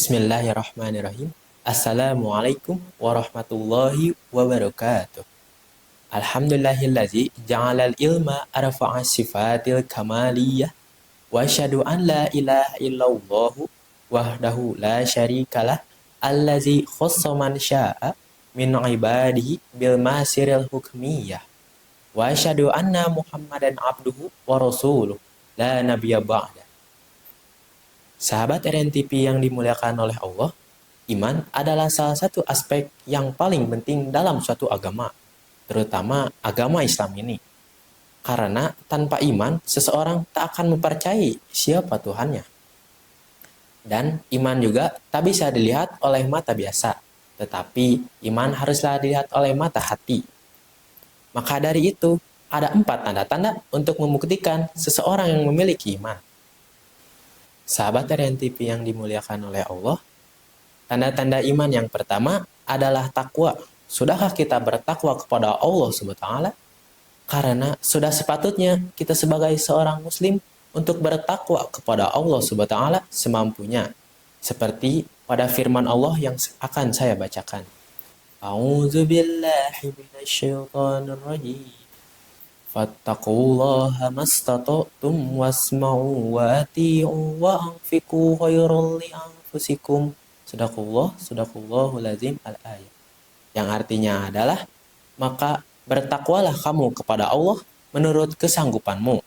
Bismillahirrahmanirrahim. Assalamualaikum warahmatullahi wabarakatuh. Alhamdulillahillazi ja'alal ilma arfa'a sifatil kamaliyah wa asyhadu an la ilaha illallah wahdahu la syarikalah allazi khassa man syaa min ibadihi bil masiril hukmiyah wa asyhadu anna muhammadan abduhu wa rasuluh la nabiyya ba'da. Sahabat RNTP yang dimuliakan oleh Allah, iman adalah salah satu aspek yang paling penting dalam suatu agama, terutama agama Islam ini. Karena tanpa iman, seseorang tak akan mempercayai siapa Tuhannya. Dan iman juga tak bisa dilihat oleh mata biasa, tetapi iman haruslah dilihat oleh mata hati. Maka dari itu, ada 4 tanda-tanda untuk membuktikan seseorang yang memiliki iman. Sahabat RNTP yang dimuliakan oleh Allah, tanda-tanda iman yang pertama adalah takwa. Sudahkah kita bertakwa kepada Allah SWT? Karena sudah sepatutnya kita sebagai seorang muslim untuk bertakwa kepada Allah SWT semampunya. Seperti pada firman Allah yang akan saya bacakan. A'udzubillahi minasyaitonirrajim. Fattaqullaha mastata'tum wasma'u wa ati'u wa anfiqu khairan li anfusikum. Sadaqallahul lazim al-ayat. Yang artinya adalah, maka bertakwalah kamu kepada Allah menurut kesanggupanmu,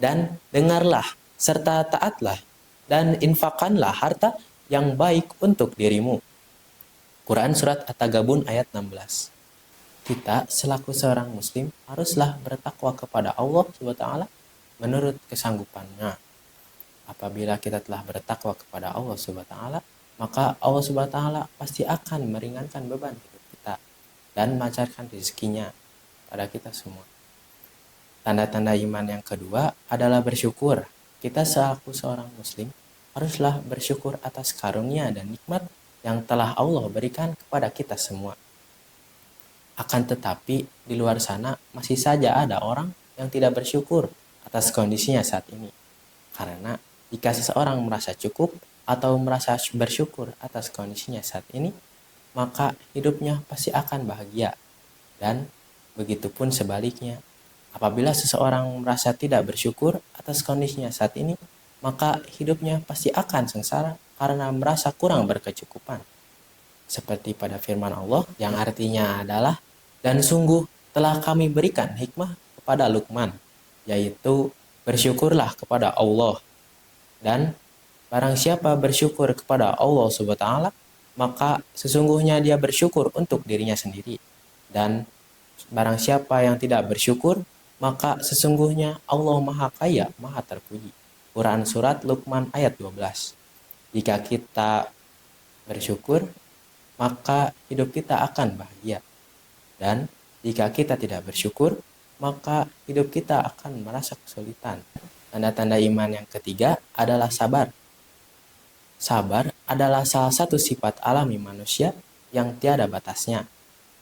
dan dengarlah serta taatlah dan infakkanlah harta yang baik untuk dirimu. Quran Surat At-Tagabun ayat 16. Kita selaku seorang muslim haruslah bertakwa kepada Allah SWT menurut kesanggupannya. Apabila kita telah bertakwa kepada Allah SWT, maka Allah SWT pasti akan meringankan beban hidup kita dan melancarkan rezekinya pada kita semua. Tanda-tanda iman yang kedua adalah bersyukur. Kita selaku seorang muslim haruslah bersyukur atas karunia dan nikmat yang telah Allah berikan kepada kita semua. Akan tetapi di luar sana masih saja ada orang yang tidak bersyukur atas kondisinya saat ini. Karena jika seseorang merasa cukup atau merasa bersyukur atas kondisinya saat ini, maka hidupnya pasti akan bahagia. Dan begitupun sebaliknya, apabila seseorang merasa tidak bersyukur atas kondisinya saat ini, maka hidupnya pasti akan sengsara karena merasa kurang berkecukupan. Seperti pada firman Allah yang artinya adalah, dan sungguh telah kami berikan hikmah kepada Luqman, yaitu bersyukurlah kepada Allah. Dan barang siapa bersyukur kepada Allah SWT, maka sesungguhnya dia bersyukur untuk dirinya sendiri. Dan barang siapa yang tidak bersyukur, maka sesungguhnya Allah Maha Kaya, Maha Terpuji. Quran Surat Luqman ayat 12. Jika kita bersyukur, maka hidup kita akan bahagia. Dan jika kita tidak bersyukur, maka hidup kita akan merasa kesulitan. Tanda-tanda iman yang ketiga adalah sabar. Sabar adalah salah satu sifat alami manusia yang tiada batasnya.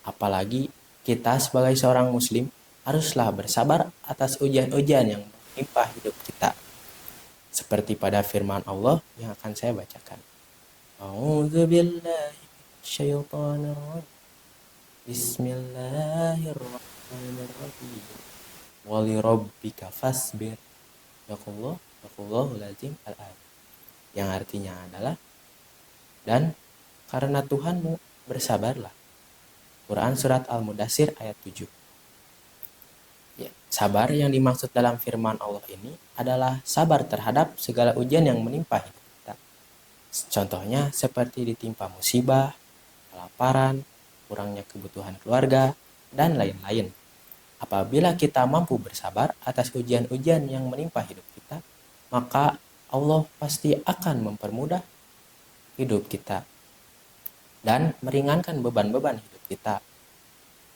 Apalagi kita sebagai seorang muslim haruslah bersabar atas ujian-ujian yang menimpa hidup kita. Seperti pada firman Allah yang akan saya bacakan. A'udzubillahi minasyaitonirrajim. Bismillahirrahmanirrahim. Walirabbika fasbir. Sadaqallahul lazim al-ayat. Yang artinya adalah, dan karena Tuhanmu bersabarlah. Quran Surat Al-Mudaththir ayat 7. Ya, sabar yang dimaksud dalam firman Allah ini adalah sabar terhadap segala ujian yang menimpa hidup kita. Contohnya seperti ditimpa musibah, kelaparan, kurangnya kebutuhan keluarga, dan lain-lain. Apabila kita mampu bersabar atas ujian-ujian yang menimpa hidup kita, maka Allah pasti akan mempermudah hidup kita dan meringankan beban-beban hidup kita,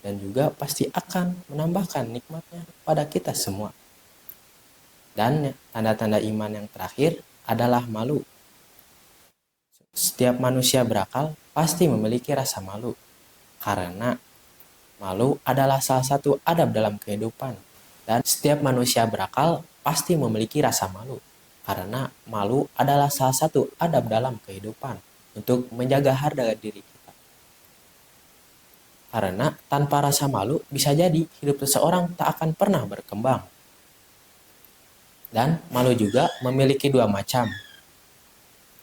dan juga pasti akan menambahkan nikmatnya pada kita semua. Dan tanda-tanda iman yang terakhir adalah malu. Setiap manusia berakal pasti memiliki rasa malu, karena malu adalah salah satu adab dalam kehidupan. Dan setiap manusia berakal pasti memiliki rasa malu, karena malu adalah salah satu adab dalam kehidupan. untuk menjaga harga diri kita. Karena tanpa rasa malu bisa jadi hidup seseorang tak akan pernah berkembang. Dan malu juga memiliki dua macam.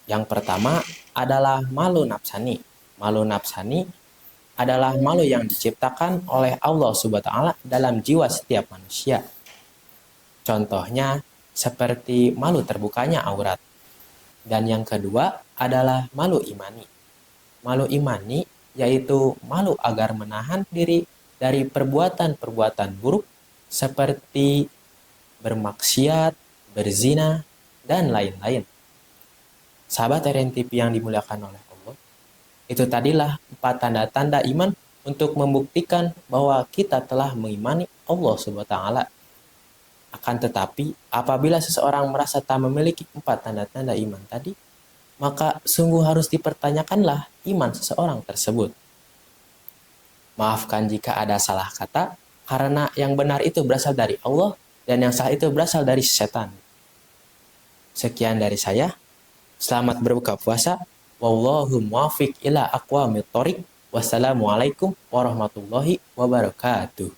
Yang pertama adalah malu nafsani. Malu nafsani adalah malu yang diciptakan oleh Allah Subhanahu wa taala dalam jiwa setiap manusia. Contohnya seperti malu terbukanya aurat. Dan yang kedua adalah malu imani. Malu imani yaitu malu agar menahan diri dari perbuatan-perbuatan buruk seperti bermaksiat, berzina, dan lain-lain. Sahabat RNTV yang dimuliakan oleh Allah, itu tadilah 4 tanda-tanda iman untuk membuktikan bahwa kita telah mengimani Allah Subhanahu wa taala. Akan tetapi, apabila seseorang merasa tak memiliki 4 tanda-tanda iman tadi, maka sungguh harus dipertanyakanlah iman seseorang tersebut. Maafkan jika ada salah kata, karena yang benar itu berasal dari Allah dan yang salah itu berasal dari setan. Sekian dari saya. Selamat berbuka puasa. Wallahu muwaffiq ila aqwamit thoriq. Wassalamualaikum warahmatullahi wabarakatuh.